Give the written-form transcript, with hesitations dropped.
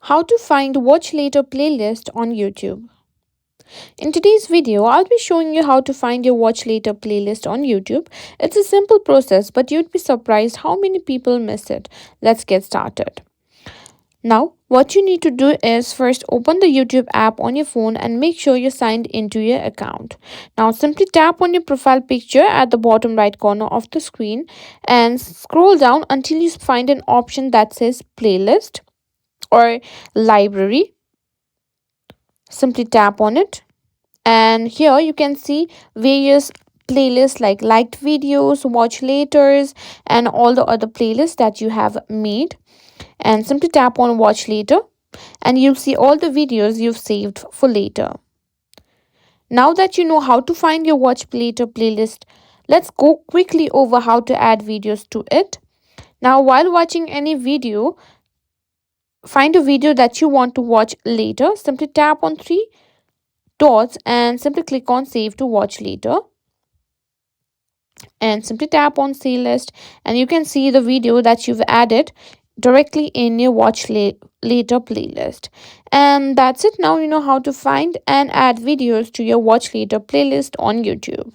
How to find watch later playlist on YouTube. In today's video, I'll be showing you how to find your watch later playlist on YouTube. It's a simple process, but you'd be surprised how many people miss it. Let's get started. Now, what you need to do is first open the YouTube app on your phone and make sure you're signed into your account. Now, simply tap on your profile picture at the bottom right corner of the screen and scroll down until you find an option that says playlist or library. Simply tap on it, and here you can see various playlists like liked videos, watch laters, and all the other playlists that you have made. And simply tap on watch later, and you'll see all the videos you've saved for later. Now that you know how to find your watch later playlist, let's go quickly over how to add videos to it. Now, while watching any video, find a video that you want to watch later. Simply tap on three dots and simply click on save to watch later, and simply tap on see list, and you can see the video that you've added directly in your later playlist. And that's it. Now you know how to find and add videos to your watch later playlist on YouTube.